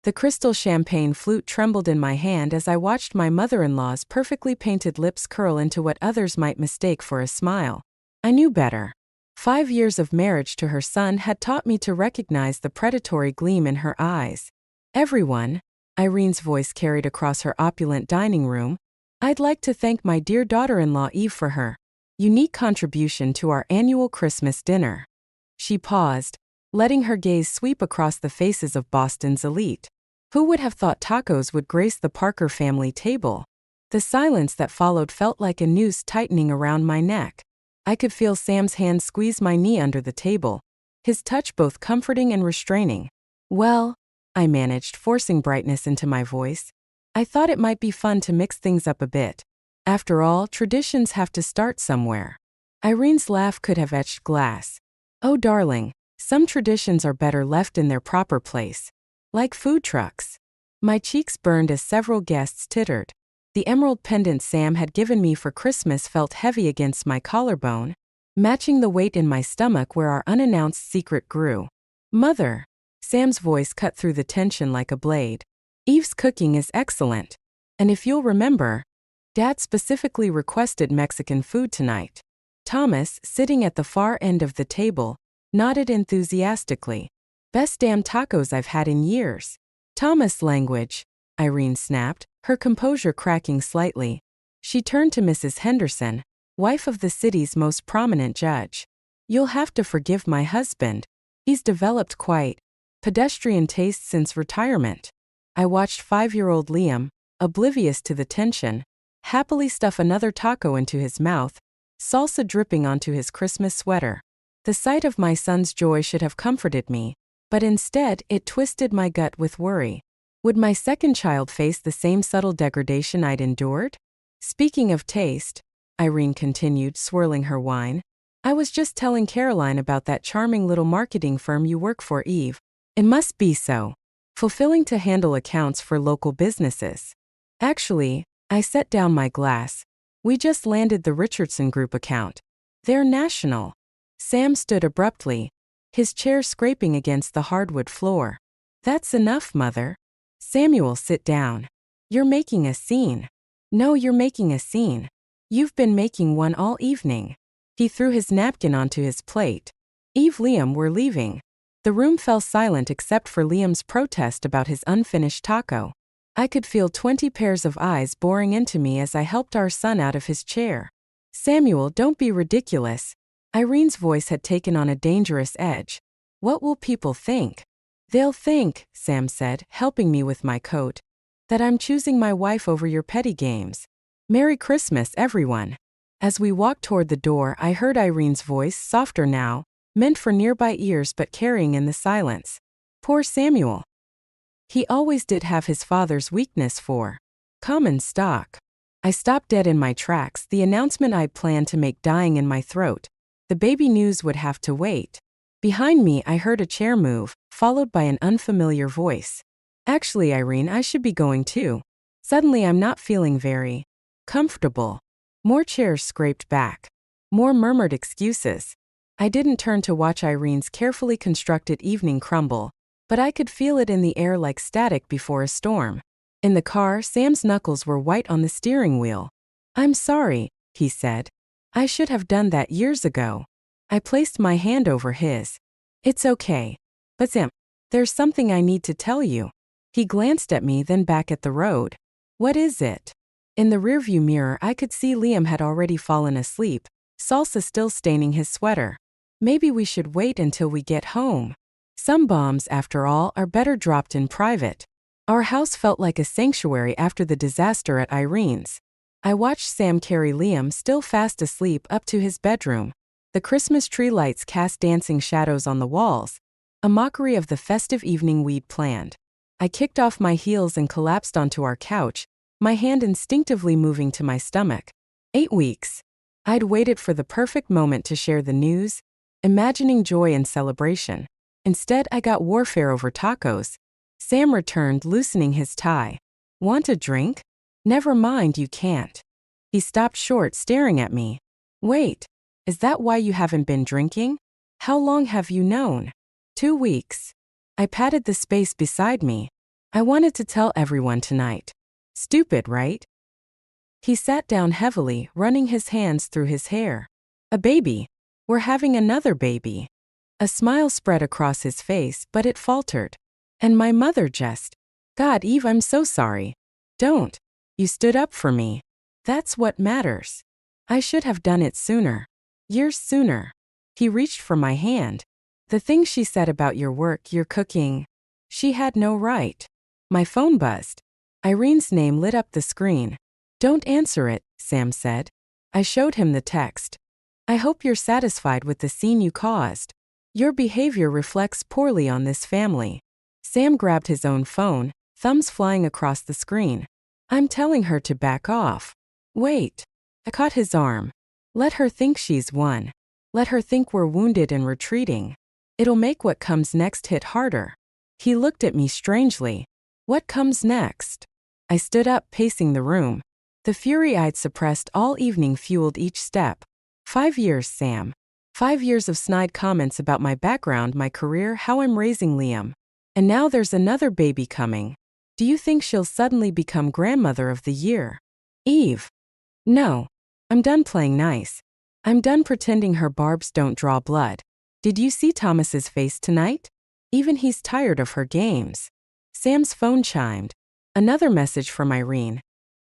The crystal champagne flute trembled in my hand as I watched my mother-in-law's perfectly painted lips curl into what others might mistake for a smile. I knew better. 5 years of marriage to her son had taught me to recognize the predatory gleam in her eyes. Everyone, Irene's voice carried across her opulent dining room, I'd like to thank my dear daughter-in-law Eve for her unique contribution to our annual Christmas dinner. She paused, letting her gaze sweep across the faces of Boston's elite. Who would have thought tacos would grace the Parker family table? The silence that followed felt like a noose tightening around my neck. I could feel Sam's hand squeeze my knee under the table, his touch both comforting and restraining. Well, I managed, forcing brightness into my voice. I thought it might be fun to mix things up a bit. After all, traditions have to start somewhere. Irene's laugh could have etched glass. Oh darling, some traditions are better left in their proper place. Like food trucks. My cheeks burned as several guests tittered. The emerald pendant Sam had given me for Christmas felt heavy against my collarbone, matching the weight in my stomach where our unannounced secret grew. Mother. Sam's voice cut through the tension like a blade. Eve's cooking is excellent. And if you'll remember, Dad specifically requested Mexican food tonight. Thomas, sitting at the far end of the table, nodded enthusiastically. Best damn tacos I've had in years. Thomas language, Irene snapped, her composure cracking slightly. She turned to Mrs. Henderson, wife of the city's most prominent judge. You'll have to forgive my husband. He's developed quite pedestrian taste since retirement. I watched 5-year-old Liam, oblivious to the tension, happily stuff another taco into his mouth, salsa dripping onto his Christmas sweater. The sight of my son's joy should have comforted me, but instead it twisted my gut with worry. Would my second child face the same subtle degradation I'd endured? Speaking of taste, Irene continued, swirling her wine, I was just telling Caroline about that charming little marketing firm you work for, Eve. It must be so fulfilling to handle accounts for local businesses. Actually, I set down my glass. We just landed the Richardson Group account. They're national. Sam stood abruptly, his chair scraping against the hardwood floor. That's enough, Mother. Samuel, sit down. You're making a scene. No, you're making a scene. You've been making one all evening. He threw his napkin onto his plate. Eve, Liam, we're leaving. The room fell silent except for Liam's protest about his unfinished taco. I could feel 20 pairs of eyes boring into me as I helped our son out of his chair. Samuel, don't be ridiculous. Irene's voice had taken on a dangerous edge. What will people think? They'll think, Sam said, helping me with my coat, that I'm choosing my wife over your petty games. Merry Christmas, everyone. As we walked toward the door, I heard Irene's voice, softer now, meant for nearby ears but carrying in the silence. Poor Samuel. He always did have his father's weakness for common stock. I stopped dead in my tracks, the announcement I'd planned to make dying in my throat. The baby news would have to wait. Behind me, I heard a chair move, followed by an unfamiliar voice. Actually, Irene, I should be going too. Suddenly, I'm not feeling very comfortable. More chairs scraped back. More murmured excuses. I didn't turn to watch Irene's carefully constructed evening crumble, but I could feel it in the air like static before a storm. In the car, Sam's knuckles were white on the steering wheel. I'm sorry, he said. I should have done that years ago. I placed my hand over his. It's okay. But Sam, there's something I need to tell you. He glanced at me, then back at the road. What is it? In the rearview mirror, I could see Liam had already fallen asleep, salsa still staining his sweater. Maybe we should wait until we get home. Some bombs, after all, are better dropped in private. Our house felt like a sanctuary after the disaster at Irene's. I watched Sam carry Liam, still fast asleep, up to his bedroom. The Christmas tree lights cast dancing shadows on the walls, a mockery of the festive evening we'd planned. I kicked off my heels and collapsed onto our couch, my hand instinctively moving to my stomach. 8 weeks. I'd waited for the perfect moment to share the news, imagining joy and celebration. Instead, I got warfare over tacos. Sam returned, loosening his tie. Want a drink? Never mind, you can't. He stopped short, staring at me. Wait, is that why you haven't been drinking? How long have you known? 2 weeks. I patted the space beside me. I wanted to tell everyone tonight. Stupid, right? He sat down heavily, running his hands through his hair. A baby. We're having another baby. A smile spread across his face, but it faltered. And my mother just. God, Eve, I'm so sorry. Don't. You stood up for me. That's what matters. I should have done it sooner. Years sooner. He reached for my hand. The things she said about your work, your cooking. She had no right. My phone buzzed. Irene's name lit up the screen. Don't answer it, Sam said. I showed him the text. I hope you're satisfied with the scene you caused. Your behavior reflects poorly on this family. Sam grabbed his own phone, thumbs flying across the screen. I'm telling her to back off. Wait. I caught his arm. Let her think she's won. Let her think we're wounded and retreating. It'll make what comes next hit harder. He looked at me strangely. What comes next? I stood up, pacing the room. The fury I'd suppressed all evening fueled each step. 5 years, Sam. 5 years of snide comments about my background, my career, how I'm raising Liam. And now there's another baby coming. Do you think she'll suddenly become grandmother of the year? Eve. No. I'm done playing nice. I'm done pretending her barbs don't draw blood. Did you see Thomas's face tonight? Even he's tired of her games. Sam's phone chimed. Another message from Irene.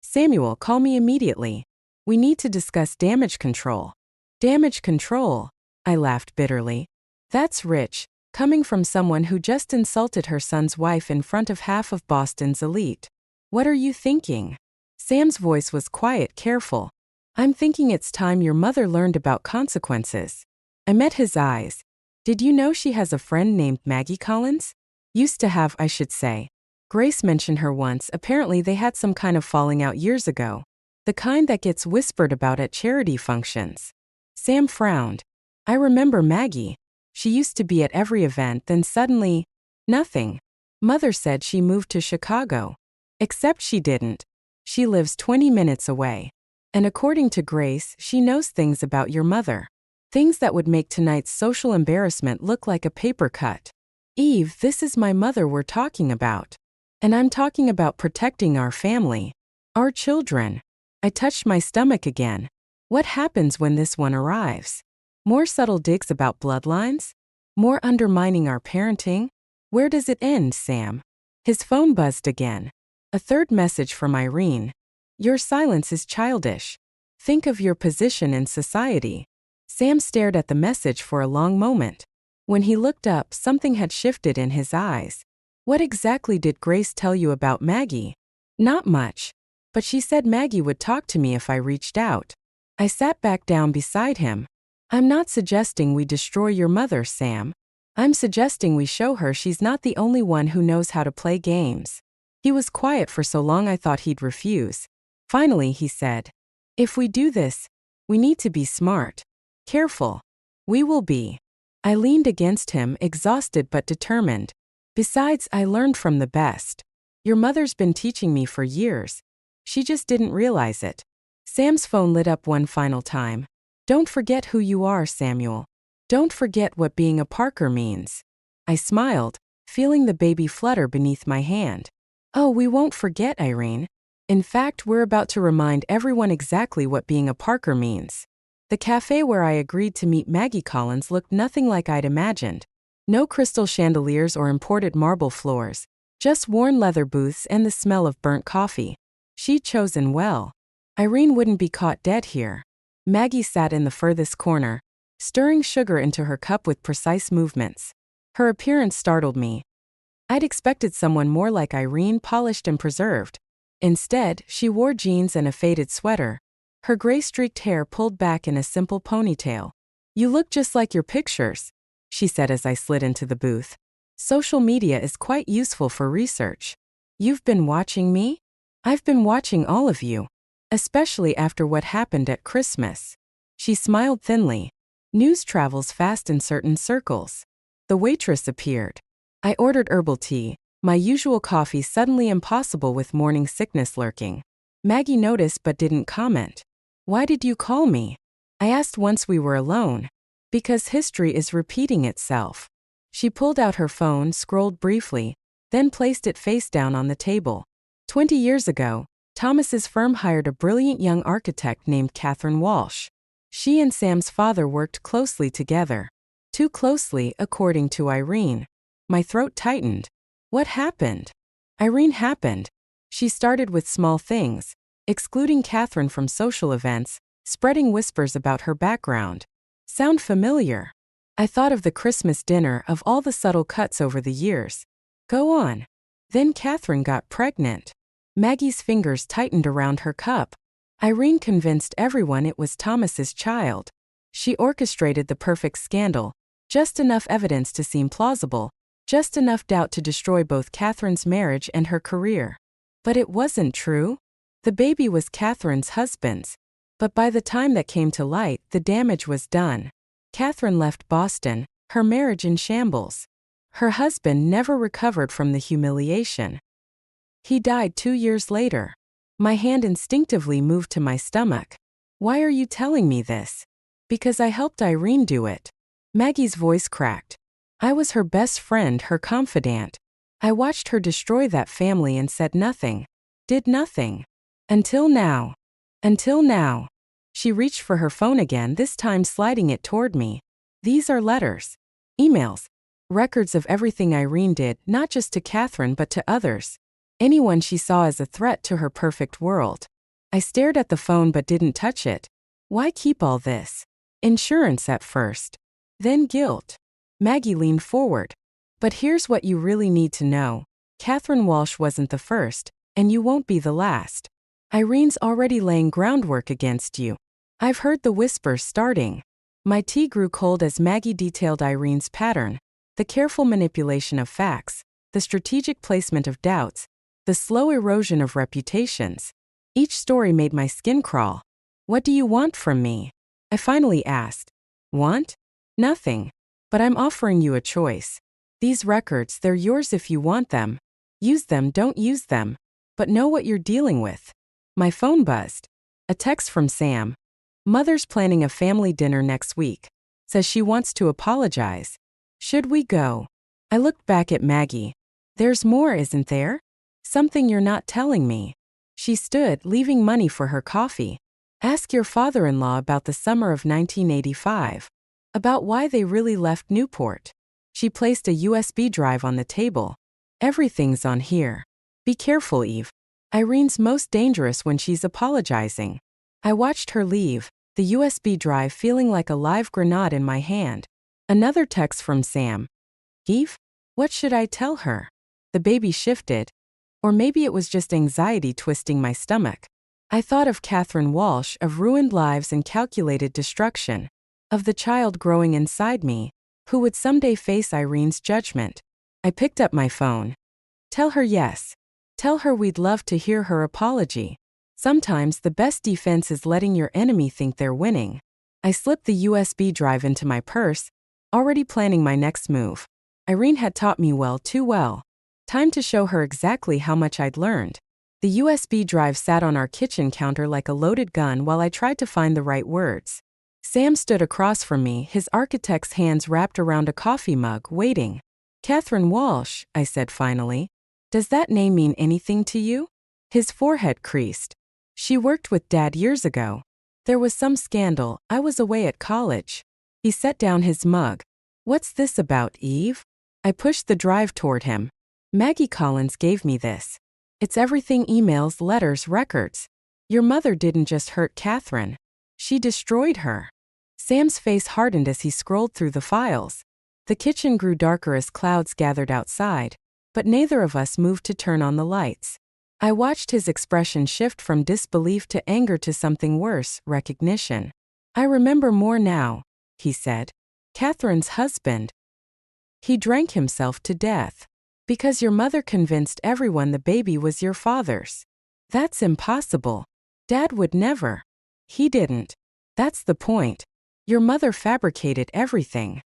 Samuel, call me immediately. We need to discuss damage control. Damage control? I laughed bitterly. That's rich, coming from someone who just insulted her son's wife in front of half of Boston's elite. What are you thinking? Sam's voice was quiet, careful. I'm thinking it's time your mother learned about consequences. I met his eyes. Did you know she has a friend named Maggie Collins? Used to have, I should say. Grace mentioned her once. Apparently they had some kind of falling out years ago. The kind that gets whispered about at charity functions. Sam frowned. I remember Maggie. She used to be at every event, then suddenly, nothing. Mother said she moved to Chicago. Except she didn't. She lives 20 minutes away. And according to Grace, she knows things about your mother. Things that would make tonight's social embarrassment look like a paper cut. Eve, this is my mother we're talking about. And I'm talking about protecting our family. Our children. I touched my stomach again. What happens when this one arrives? More subtle digs about bloodlines? More undermining our parenting? Where does it end, Sam? His phone buzzed again. A third message from Irene. Your silence is childish. Think of your position in society. Sam stared at the message for a long moment. When he looked up, something had shifted in his eyes. What exactly did Grace tell you about Maggie? Not much. But she said Maggie would talk to me if I reached out. I sat back down beside him. I'm not suggesting we destroy your mother, Sam. I'm suggesting we show her she's not the only one who knows how to play games. He was quiet for so long I thought he'd refuse. Finally, he said, if we do this, we need to be smart. Careful. We will be. I leaned against him, exhausted but determined. Besides, I learned from the best. Your mother's been teaching me for years. She just didn't realize it. Sam's phone lit up one final time. Don't forget who you are, Samuel. Don't forget what being a Parker means. I smiled, feeling the baby flutter beneath my hand. Oh, we won't forget, Irene. In fact, we're about to remind everyone exactly what being a Parker means. The cafe where I agreed to meet Maggie Collins looked nothing like I'd imagined. No crystal chandeliers or imported marble floors, just worn leather booths and the smell of burnt coffee. She'd chosen well. Irene wouldn't be caught dead here. Maggie sat in the furthest corner, stirring sugar into her cup with precise movements. Her appearance startled me. I'd expected someone more like Irene, polished and preserved. Instead, she wore jeans and a faded sweater, her gray-streaked hair pulled back in a simple ponytail. You look just like your pictures, she said as I slid into the booth. Social media is quite useful for research. You've been watching me? I've been watching all of you. Especially after what happened at Christmas. She smiled thinly. News travels fast in certain circles. The waitress appeared. I ordered herbal tea, my usual coffee suddenly impossible with morning sickness lurking. Maggie noticed but didn't comment. Why did you call me? I asked once we were alone. Because history is repeating itself. She pulled out her phone, scrolled briefly, then placed it face down on the table. 20 years ago, Thomas's firm hired a brilliant young architect named Catherine Walsh. She and Sam's father worked closely together. Too closely, according to Irene. My throat tightened. What happened? Irene happened. She started with small things, excluding Catherine from social events, spreading whispers about her background. Sound familiar? I thought of the Christmas dinner, of all the subtle cuts over the years. Go on. Then Catherine got pregnant. Maggie's fingers tightened around her cup. Irene convinced everyone it was Thomas's child. She orchestrated the perfect scandal, just enough evidence to seem plausible, just enough doubt to destroy both Catherine's marriage and her career. But it wasn't true. The baby was Catherine's husband's. But by the time that came to light, the damage was done. Catherine left Boston, her marriage in shambles. Her husband never recovered from the humiliation. He died 2 years later. My hand instinctively moved to my stomach. Why are you telling me this? Because I helped Irene do it. Maggie's voice cracked. I was her best friend, her confidant. I watched her destroy that family and said nothing. Did nothing. Until now. Until now. She reached for her phone again, this time sliding it toward me. These are letters. Emails. Records of everything Irene did, not just to Catherine but to others. Anyone she saw as a threat to her perfect world. I stared at the phone but didn't touch it. Why keep all this? Insurance at first. Then guilt. Maggie leaned forward. But here's what you really need to know. Catherine Walsh wasn't the first, and you won't be the last. Irene's already laying groundwork against you. I've heard the whispers starting. My tea grew cold as Maggie detailed Irene's pattern, the careful manipulation of facts, the strategic placement of doubts, the slow erosion of reputations. Each story made my skin crawl. What do you want from me? I finally asked. Want? Nothing. But I'm offering you a choice. These records, they're yours if you want them. Use them, don't use them. But know what you're dealing with. My phone buzzed. A text from Sam. Mother's planning a family dinner next week. Says she wants to apologize. Should we go? I looked back at Maggie. There's more, isn't there? Something you're not telling me. She stood, leaving money for her coffee. Ask your father-in-law about the summer of 1985. About why they really left Newport. She placed a USB drive on the table. Everything's on here. Be careful, Eve. Irene's most dangerous when she's apologizing. I watched her leave, the USB drive feeling like a live grenade in my hand. Another text from Sam. Eve? What should I tell her? The baby shifted. Or maybe it was just anxiety twisting my stomach. I thought of Catherine Walsh, of ruined lives and calculated destruction. Of the child growing inside me, who would someday face Irene's judgment. I picked up my phone. Tell her yes. Tell her we'd love to hear her apology. Sometimes the best defense is letting your enemy think they're winning. I slipped the USB drive into my purse, already planning my next move. Irene had taught me well, too well. Time to show her exactly how much I'd learned. The USB drive sat on our kitchen counter like a loaded gun while I tried to find the right words. Sam stood across from me, his architect's hands wrapped around a coffee mug, waiting. Catherine Walsh, I said finally. Does that name mean anything to you? His forehead creased. She worked with Dad years ago. There was some scandal, I was away at college. He set down his mug. What's this about, Eve? I pushed the drive toward him. Maggie Collins gave me this. It's everything: emails, letters, records. Your mother didn't just hurt Catherine. She destroyed her. Sam's face hardened as he scrolled through the files. The kitchen grew darker as clouds gathered outside, but neither of us moved to turn on the lights. I watched his expression shift from disbelief to anger to something worse, recognition. I remember more now, he said. Catherine's husband. He drank himself to death. Because your mother convinced everyone the baby was your father's. That's impossible. Dad would never. He didn't. That's the point. Your mother fabricated everything.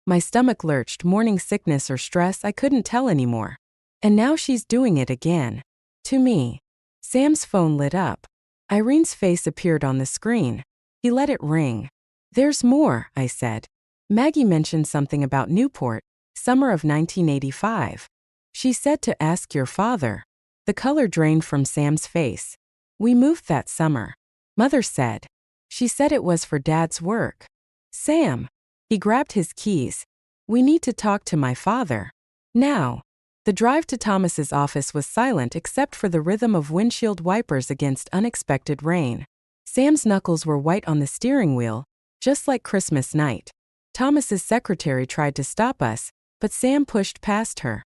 My stomach lurched, morning sickness or stress, I couldn't tell anymore. And now she's doing it again. To me. Sam's phone lit up. Irene's face appeared on the screen. He let it ring. There's more, I said. Maggie mentioned something about Newport, summer of 1985. She said to ask your father. The color drained from Sam's face. We moved that summer. Mother said. She said it was for Dad's work. Sam. He grabbed his keys. We need to talk to my father. Now. The drive to Thomas's office was silent except for the rhythm of windshield wipers against unexpected rain. Sam's knuckles were white on the steering wheel, just like Christmas night. Thomas's secretary tried to stop us, but Sam pushed past her.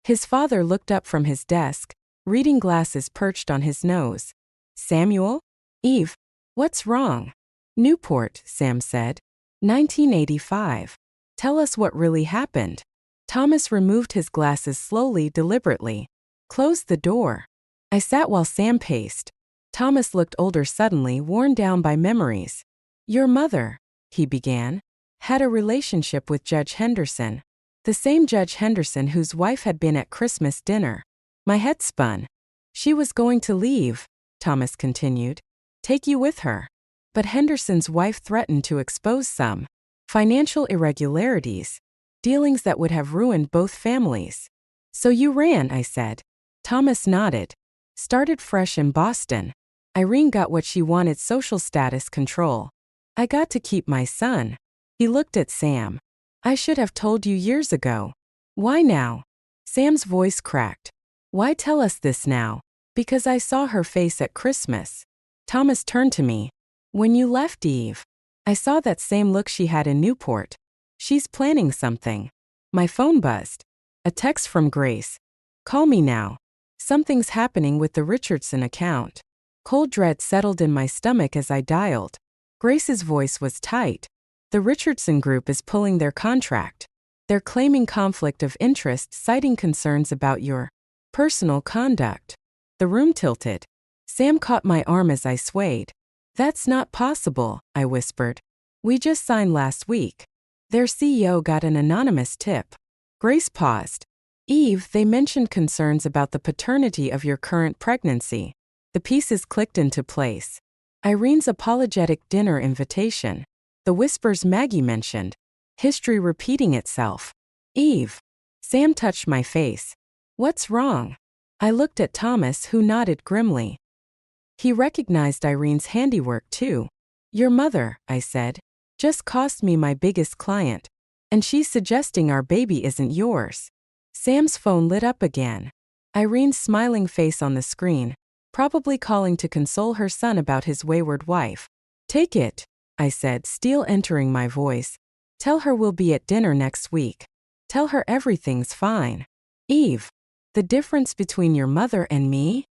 His father looked up from his desk, reading glasses perched on his nose. Samuel? Eve? What's wrong? Newport, Sam said. 1985. Tell us what really happened. Thomas removed his glasses slowly, deliberately. Closed the door. I sat while Sam paced. Thomas looked older suddenly, worn down by memories. Your mother, he began, had a relationship with Judge Henderson. The same Judge Henderson whose wife had been at Christmas dinner. My head spun. She was going to leave, Thomas continued. Take you with her. But Henderson's wife threatened to expose some financial irregularities. Dealings that would have ruined both families. So you ran, I said. Thomas nodded. Started fresh in Boston. Irene got what she wanted: social status control. I got to keep my son. He looked at Sam. I should have told you years ago. Why now? Sam's voice cracked. Why tell us this now? Because I saw her face at Christmas. Thomas turned to me. When you left Eve, I saw that same look she had in Newport. She's planning something. My phone buzzed. A text from Grace. Call me now. Something's happening with the Richardson account. Cold dread settled in my stomach as I dialed. Grace's voice was tight. The Richardson Group is pulling their contract. They're claiming conflict of interest, citing concerns about your personal conduct. The room tilted. Sam caught my arm as I swayed. That's not possible, I whispered. We just signed last week. Their CEO got an anonymous tip. Grace paused. Eve, they mentioned concerns about the paternity of your current pregnancy. The pieces clicked into place. Irene's apologetic dinner invitation. The whispers Maggie mentioned. History repeating itself. Eve. Sam touched my face. What's wrong? I looked at Thomas, who nodded grimly. He recognized Irene's handiwork too. Your mother, I said, just cost me my biggest client. And she's suggesting our baby isn't yours. Sam's phone lit up again. Irene's smiling face on the screen, probably calling to console her son about his wayward wife. Take it, I said, steel entering my voice. Tell her we'll be at dinner next week. Tell her everything's fine. Eve, the difference between your mother and me?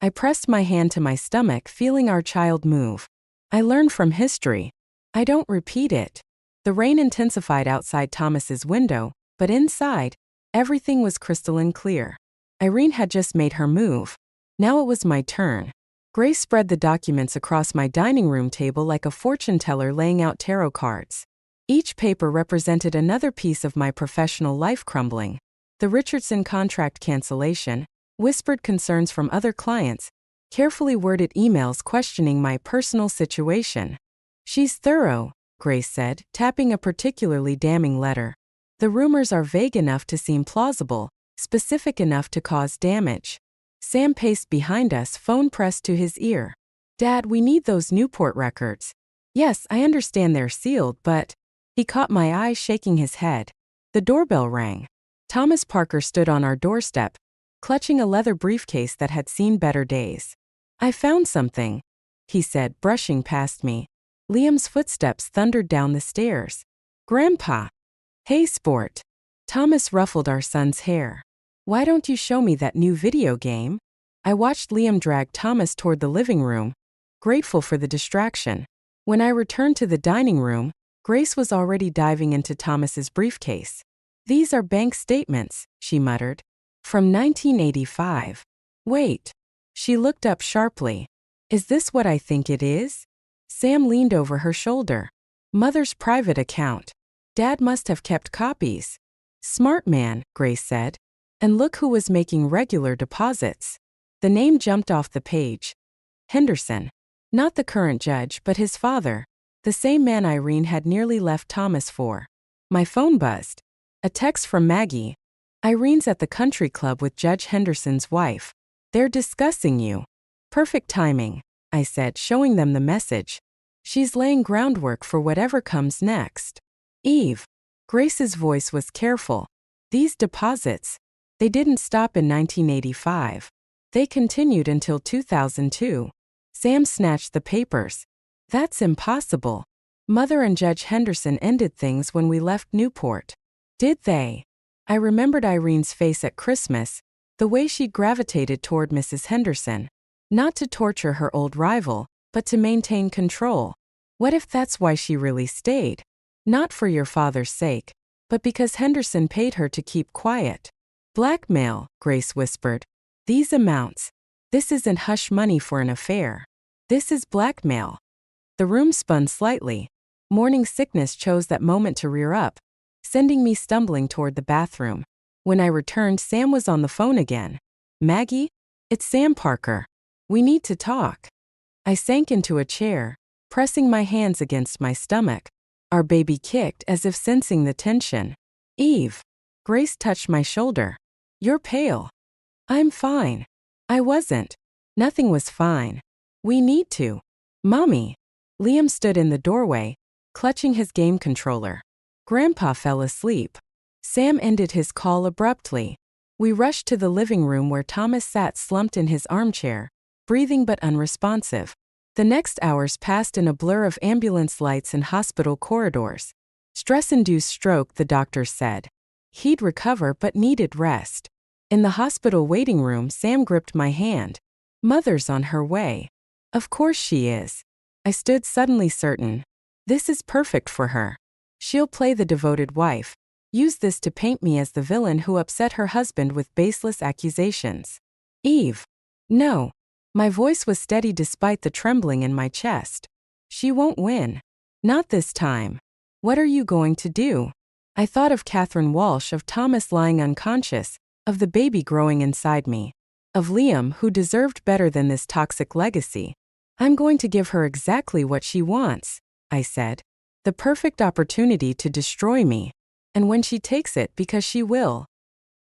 I pressed my hand to my stomach, feeling our child move. I learned from history. I don't repeat it. The rain intensified outside Thomas's window, but inside, everything was crystalline clear. Irene had just made her move. Now it was my turn. Grace spread the documents across my dining room table like a fortune teller laying out tarot cards. Each paper represented another piece of my professional life crumbling. The Richardson contract cancellation, whispered concerns from other clients, carefully worded emails questioning my personal situation. She's thorough, Grace said, tapping a particularly damning letter. The rumors are vague enough to seem plausible, specific enough to cause damage. Sam paced behind us, phone pressed to his ear. Dad, we need those Newport records. Yes, I understand they're sealed, but... He caught my eye, shaking his head. The doorbell rang. Thomas Parker stood on our doorstep, clutching a leather briefcase that had seen better days. I found something, he said, brushing past me. Liam's footsteps thundered down the stairs. Grandpa. Hey, sport. Thomas ruffled our son's hair. Why don't you show me that new video game? I watched Liam drag Thomas toward the living room, grateful for the distraction. When I returned to the dining room, Grace was already diving into Thomas's briefcase. These are bank statements, she muttered. From 1985. Wait. She looked up sharply. Is this what I think it is? Sam leaned over her shoulder. Mother's private account. Dad must have kept copies. Smart man, Grace said. And look who was making regular deposits. The name jumped off the page. Henderson. Not the current judge, but his father. The same man Irene had nearly left Thomas for. My phone buzzed. A text from Maggie. Irene's at the country club with Judge Henderson's wife. They're discussing you. Perfect timing, I said, showing them the message. She's laying groundwork for whatever comes next. Eve. Grace's voice was careful. These deposits, they didn't stop in 1985. They continued until 2002. Sam snatched the papers. That's impossible. Mother and Judge Henderson ended things when we left Newport. Did they? I remembered Irene's face at Christmas, the way she'd gravitated toward Mrs. Henderson. Not to torture her old rival, but to maintain control. What if that's why she really stayed? Not for your father's sake, but because Henderson paid her to keep quiet. Blackmail, Grace whispered. These amounts. This isn't hush money for an affair. This is blackmail. The room spun slightly. Morning sickness chose that moment to rear up, sending me stumbling toward the bathroom. When I returned, Sam was on the phone again. Maggie? It's Sam Parker. We need to talk. I sank into a chair, pressing my hands against my stomach. Our baby kicked as if sensing the tension. Eve. Grace touched my shoulder. You're pale. I'm fine. I wasn't. Nothing was fine. We need to. Mommy. Liam stood in the doorway, clutching his game controller. Grandpa fell asleep. Sam ended his call abruptly. We rushed to the living room where Thomas sat slumped in his armchair, breathing but unresponsive. The next hours passed in a blur of ambulance lights and hospital corridors. Stress-induced stroke, the doctors said. He'd recover but needed rest. In the hospital waiting room, Sam gripped my hand. Mother's on her way. Of course she is. I stood suddenly certain. This is perfect for her. She'll play the devoted wife. Use this to paint me as the villain who upset her husband with baseless accusations. Eve. No. My voice was steady despite the trembling in my chest. She won't win. Not this time. What are you going to do? I thought of Catherine Walsh, of Thomas lying unconscious, of the baby growing inside me, of Liam, who deserved better than this toxic legacy. I'm going to give her exactly what she wants, I said. The perfect opportunity to destroy me. And when she takes it, because she will,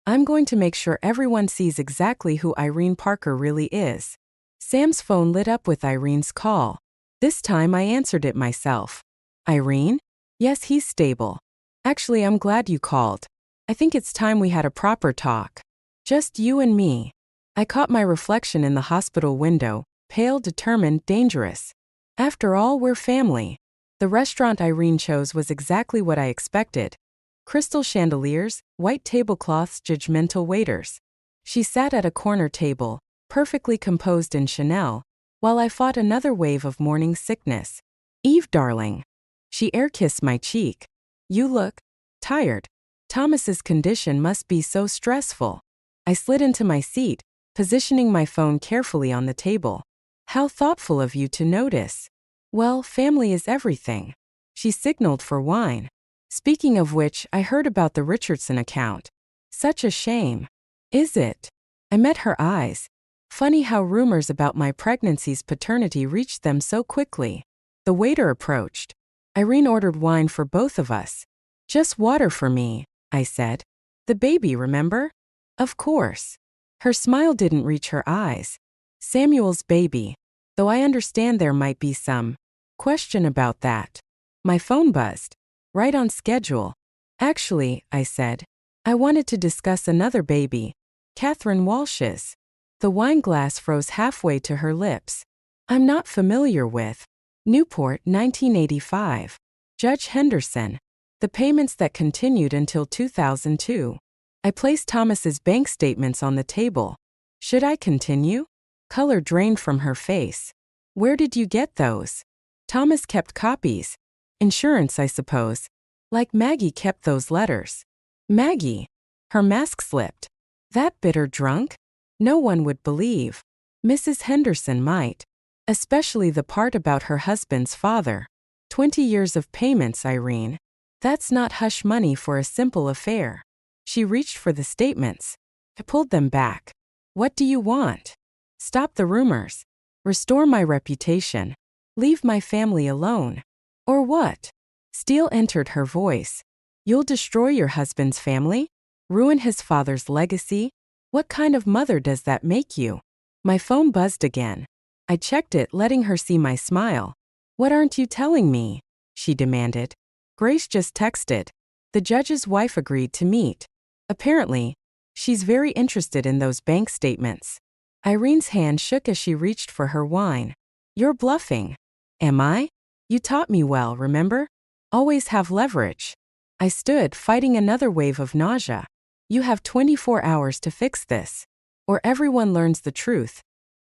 I'm going to make sure everyone sees exactly who Irene Parker really is. Sam's phone lit up with Irene's call. This time I answered it myself. Irene? Yes, he's stable. Actually, I'm glad you called. I think it's time we had a proper talk. Just you and me. I caught my reflection in the hospital window, pale, determined, dangerous. After all, we're family. The restaurant Irene chose was exactly what I expected. Crystal chandeliers, white tablecloths, judgmental waiters. She sat at a corner table, perfectly composed in Chanel, while I fought another wave of morning sickness. Eve, darling. She air-kissed my cheek. You look tired. Thomas's condition must be so stressful. I slid into my seat, positioning my phone carefully on the table. How thoughtful of you to notice. Well, family is everything. She signaled for wine. Speaking of which, I heard about the Richardson account. Such a shame. Is it? I met her eyes. Funny how rumors about my pregnancy's paternity reached them so quickly. The waiter approached. Irene ordered wine for both of us. Just water for me, I said. The baby, remember? Of course. Her smile didn't reach her eyes. Samuel's baby. Though I understand there might be some question about that. My phone buzzed. Right on schedule. Actually, I said, I wanted to discuss another baby. Catherine Walsh's. The wine glass froze halfway to her lips. I'm not familiar with. Newport, 1985. Judge Henderson. The payments that continued until 2002. I placed Thomas's bank statements on the table. Should I continue? Color drained from her face. Where did you get those? Thomas kept copies. Insurance, I suppose. Like Maggie kept those letters. Maggie. Her mask slipped. That bitter drunk? No one would believe. Mrs. Henderson might. Especially the part about her husband's father. 20 years of payments, Irene. That's not hush money for a simple affair. She reached for the statements. I pulled them back. What do you want? Stop the rumors. Restore my reputation. Leave my family alone. Or what? Steel entered her voice. You'll destroy your husband's family? Ruin his father's legacy? What kind of mother does that make you? My phone buzzed again. I checked it, letting her see my smile. What aren't you telling me? She demanded. Grace just texted. The judge's wife agreed to meet. Apparently, she's very interested in those bank statements. Irene's hand shook as she reached for her wine. You're bluffing. Am I? You taught me well, remember? Always have leverage. I stood, fighting another wave of nausea. You have 24 hours to fix this, or everyone learns the truth.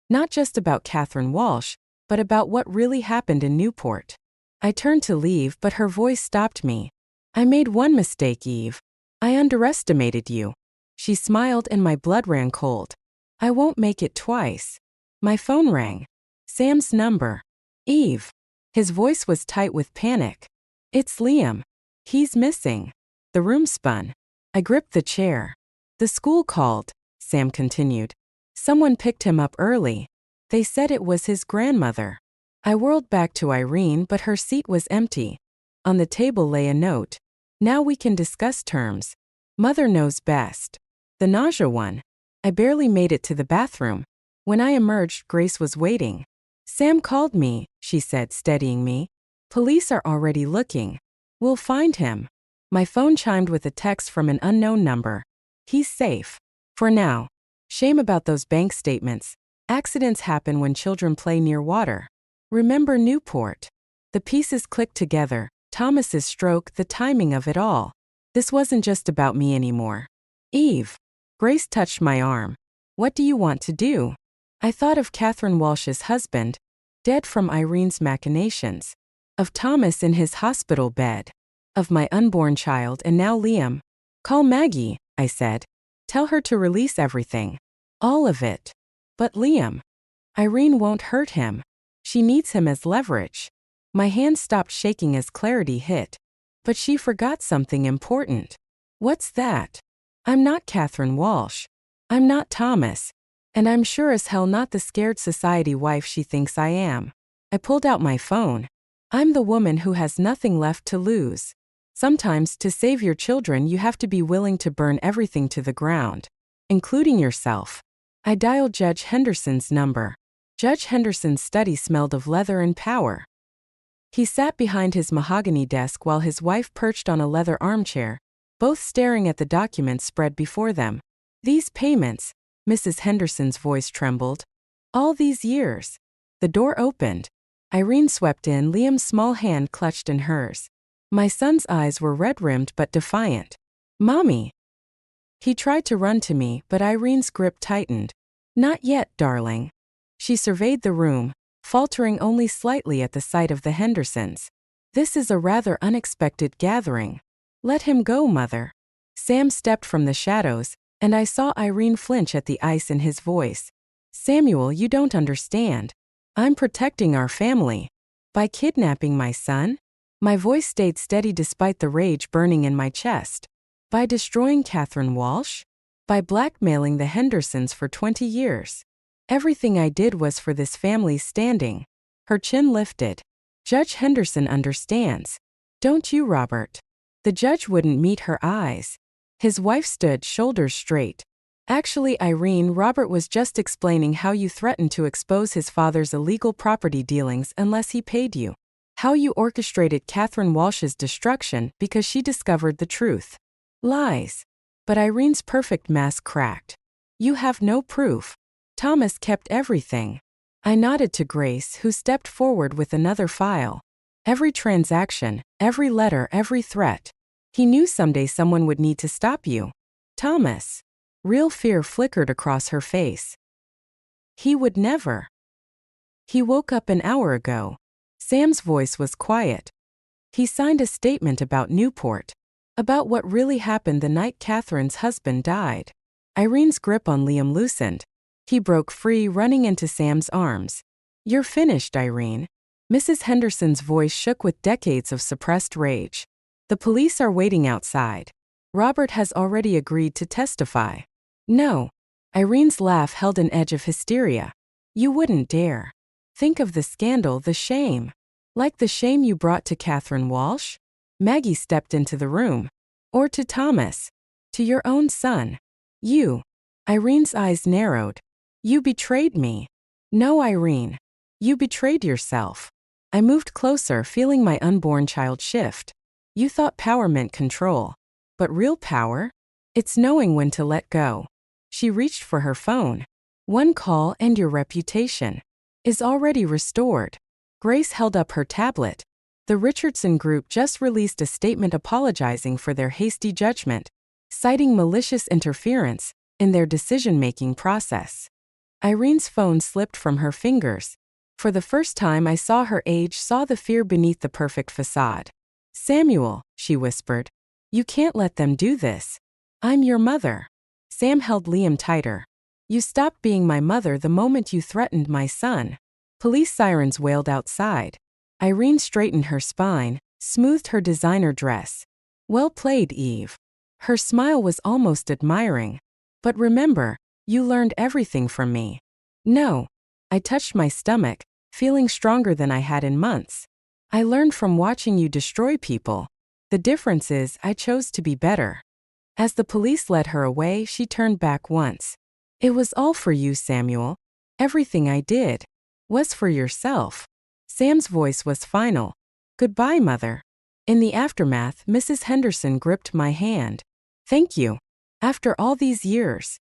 Not just about Catherine Walsh, but about what really happened in Newport. I turned to leave, but her voice stopped me. I made one mistake, Eve. I underestimated you. She smiled and my blood ran cold. I won't make it twice. My phone rang. Sam's number. Eve. His voice was tight with panic. It's Liam. He's missing. The room spun. I gripped the chair. The school called, Sam continued. Someone picked him up early. They said it was his grandmother. I whirled back to Irene, but her seat was empty. On the table lay a note. Now we can discuss terms. Mother knows best. The nausea one. I barely made it to the bathroom. When I emerged, Grace was waiting. Sam called me, she said, steadying me. Police are already looking. We'll find him. My phone chimed with a text from an unknown number. He's safe. For now. Shame about those bank statements. Accidents happen when children play near water. Remember Newport. The pieces clicked together. Thomas's stroke, the timing of it all. This wasn't just about me anymore. Eve. Grace touched my arm. What do you want to do? I thought of Catherine Walsh's husband, dead from Irene's machinations. Of Thomas in his hospital bed. Of my unborn child and now Liam. Call Maggie, I said. Tell her to release everything. All of it. But Liam. Irene won't hurt him. She needs him as leverage. My hand stopped shaking as clarity hit. But she forgot something important. What's that? I'm not Catherine Walsh. I'm not Thomas. And I'm sure as hell not the scared society wife she thinks I am. I pulled out my phone. I'm the woman who has nothing left to lose. Sometimes, to save your children, you have to be willing to burn everything to the ground, including yourself. I dialed Judge Henderson's number. Judge Henderson's study smelled of leather and power. He sat behind his mahogany desk while his wife perched on a leather armchair, both staring at the documents spread before them. These payments, Mrs. Henderson's voice trembled. All these years. The door opened. Irene swept in, Liam's small hand clutched in hers. My son's eyes were red-rimmed but defiant. Mommy. He tried to run to me, but Irene's grip tightened. Not yet, darling. She surveyed the room, faltering only slightly at the sight of the Hendersons. This is a rather unexpected gathering. Let him go, Mother. Sam stepped from the shadows, and I saw Irene flinch at the ice in his voice. Samuel, you don't understand. I'm protecting our family. By kidnapping my son? My voice stayed steady despite the rage burning in my chest. By destroying Catherine Walsh? By blackmailing the Hendersons for 20 years. Everything I did was for this family's standing. Her chin lifted. Judge Henderson understands. Don't you, Robert? The judge wouldn't meet her eyes. His wife stood, shoulders straight. Actually, Irene, Robert was just explaining how you threatened to expose his father's illegal property dealings unless he paid you. How you orchestrated Catherine Walsh's destruction because she discovered the truth. Lies. But Irene's perfect mask cracked. You have no proof. Thomas kept everything. I nodded to Grace, who stepped forward with another file. Every transaction, every letter, every threat. He knew someday someone would need to stop you. Thomas. Real fear flickered across her face. He would never. He woke up an hour ago. Sam's voice was quiet. He signed a statement about Newport. About what really happened the night Catherine's husband died. Irene's grip on Liam loosened. He broke free, running into Sam's arms. You're finished, Irene. Mrs. Henderson's voice shook with decades of suppressed rage. The police are waiting outside. Robert has already agreed to testify. No. Irene's laugh held an edge of hysteria. You wouldn't dare. Think of the scandal, the shame. Like the shame you brought to Catherine Walsh? Maggie stepped into the room. Or to Thomas. To your own son. You. Irene's eyes narrowed. You betrayed me. No, Irene. You betrayed yourself. I moved closer, feeling my unborn child shift. You thought power meant control. But real power? It's knowing when to let go. She reached for her phone. One call and your reputation is already restored. Grace held up her tablet. The Richardson Group just released a statement apologizing for their hasty judgment, citing malicious interference in their decision-making process. Irene's phone slipped from her fingers. For the first time I saw her age, saw the fear beneath the perfect facade. Samuel, she whispered. You can't let them do this. I'm your mother. Sam held Liam tighter. You stopped being my mother the moment you threatened my son. Police sirens wailed outside. Irene straightened her spine, smoothed her designer dress. Well played, Eve. Her smile was almost admiring. But remember, you learned everything from me. No. I touched my stomach, feeling stronger than I had in months. I learned from watching you destroy people. The difference is I chose to be better. As the police led her away, she turned back once. It was all for you, Samuel. Everything I did was for yourself. Sam's voice was final. Goodbye, Mother. In the aftermath, Mrs. Henderson gripped my hand. Thank you. After all these years.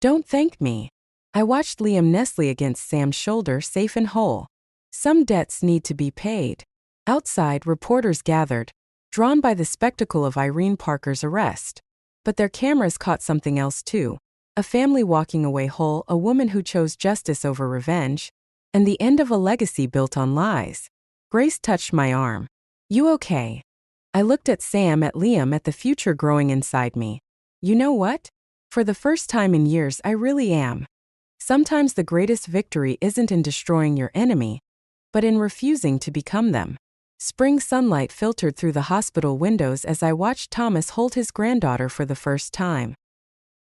Don't thank me. I watched Liam nestle against Sam's shoulder, safe and whole. Some debts need to be paid. Outside, reporters gathered, drawn by the spectacle of Irene Parker's arrest. But their cameras caught something else too. A family walking away whole, a woman who chose justice over revenge, and the end of a legacy built on lies. Grace touched my arm. You okay? I looked at Sam, at Liam, at the future growing inside me. You know what? For the first time in years, I really am. Sometimes the greatest victory isn't in destroying your enemy, but in refusing to become them. Spring sunlight filtered through the hospital windows as I watched Thomas hold his granddaughter for the first time.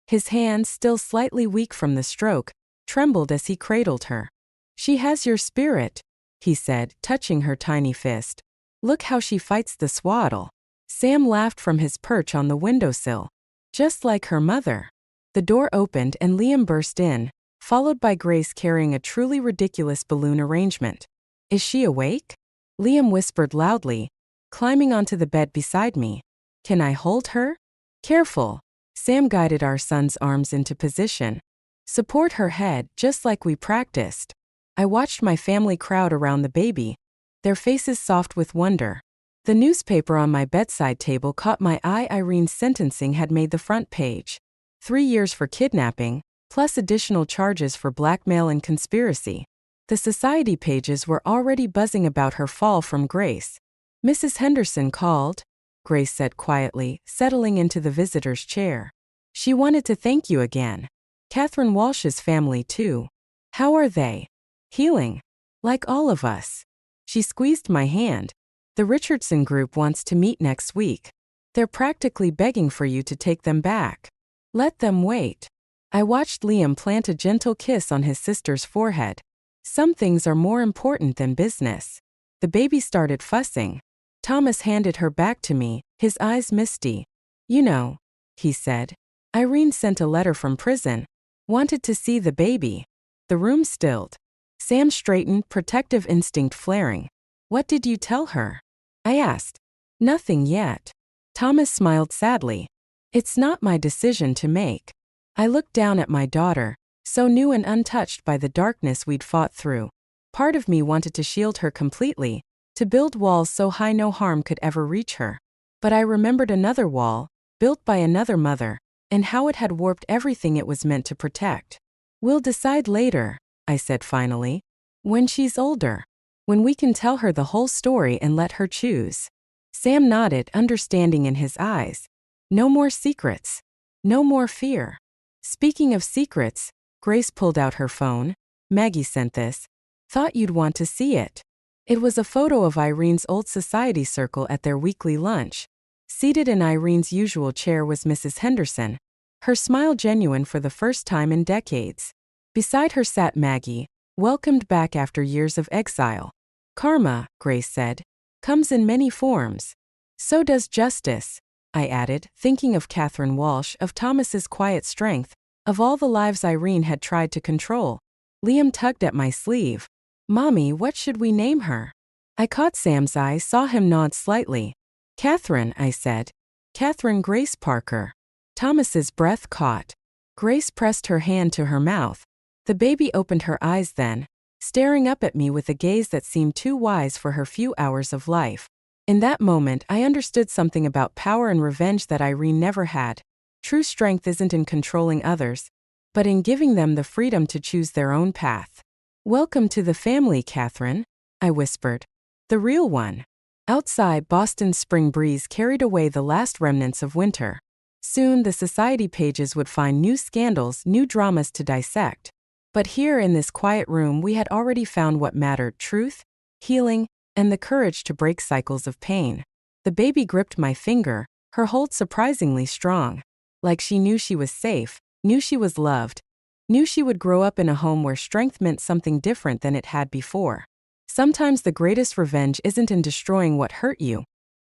His hands, still slightly weak from the stroke, trembled as he cradled her. She has your spirit, he said, touching her tiny fist. Look how she fights the swaddle. Sam laughed from his perch on the windowsill. Just like her mother. The door opened and Liam burst in, followed by Grace carrying a truly ridiculous balloon arrangement. Is she awake? Liam whispered loudly, climbing onto the bed beside me. Can I hold her? Careful. Sam guided our son's arms into position. Support her head, just like we practiced. I watched my family crowd around the baby, their faces soft with wonder. The newspaper on my bedside table caught my eye. Irene's sentencing had made the front page. 3 years for kidnapping, plus additional charges for blackmail and conspiracy. The society pages were already buzzing about her fall from grace. Mrs. Henderson called, Grace said quietly, settling into the visitor's chair. She wanted to thank you again. Catherine Walsh's family too. How are they? Healing. Like all of us. She squeezed my hand. The Richardson Group wants to meet next week. They're practically begging for you to take them back. Let them wait. I watched Liam plant a gentle kiss on his sister's forehead. Some things are more important than business. The baby started fussing. Thomas handed her back to me, his eyes misty. You know, he said. Irene sent a letter from prison. Wanted to see the baby. The room stilled. Sam straightened, protective instinct flaring. What did you tell her? I asked. Nothing yet. Thomas smiled sadly. It's not my decision to make. I looked down at my daughter, so new and untouched by the darkness we'd fought through. Part of me wanted to shield her completely, to build walls so high no harm could ever reach her. But I remembered another wall, built by another mother, and how it had warped everything it was meant to protect. We'll decide later, I said finally. When she's older. When we can tell her the whole story and let her choose. Sam nodded, understanding in his eyes. No more secrets. No more fear. Speaking of secrets, Grace pulled out her phone. Maggie sent this. Thought you'd want to see it. It was a photo of Irene's old society circle at their weekly lunch. Seated in Irene's usual chair was Mrs. Henderson, her smile genuine for the first time in decades. Beside her sat Maggie, welcomed back after years of exile. Karma, Grace said, comes in many forms. So does justice. I added, thinking of Catherine Walsh, of Thomas's quiet strength, of all the lives Irene had tried to control. Liam tugged at my sleeve. Mommy, what should we name her? I caught Sam's eye, saw him nod slightly. Catherine, I said. Catherine Grace Parker. Thomas's breath caught. Grace pressed her hand to her mouth. The baby opened her eyes then, staring up at me with a gaze that seemed too wise for her few hours of life. In that moment, I understood something about power and revenge that Irene never had. True strength isn't in controlling others, but in giving them the freedom to choose their own path. Welcome to the family, Catherine, I whispered. The real one. Outside, Boston's spring breeze carried away the last remnants of winter. Soon, the society pages would find new scandals, new dramas to dissect. But here in this quiet room, we had already found what mattered: truth, healing, and the courage to break cycles of pain. The baby gripped my finger, her hold surprisingly strong. Like she knew she was safe, knew she was loved, knew she would grow up in a home where strength meant something different than it had before. Sometimes the greatest revenge isn't in destroying what hurt you,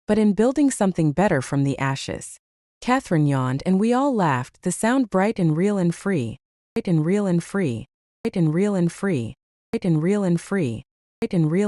but in building something better from the ashes. Catherine yawned and we all laughed, the sound bright and real and free. Bright and real and free. Bright and real and free. Bright and real and free. Bright and real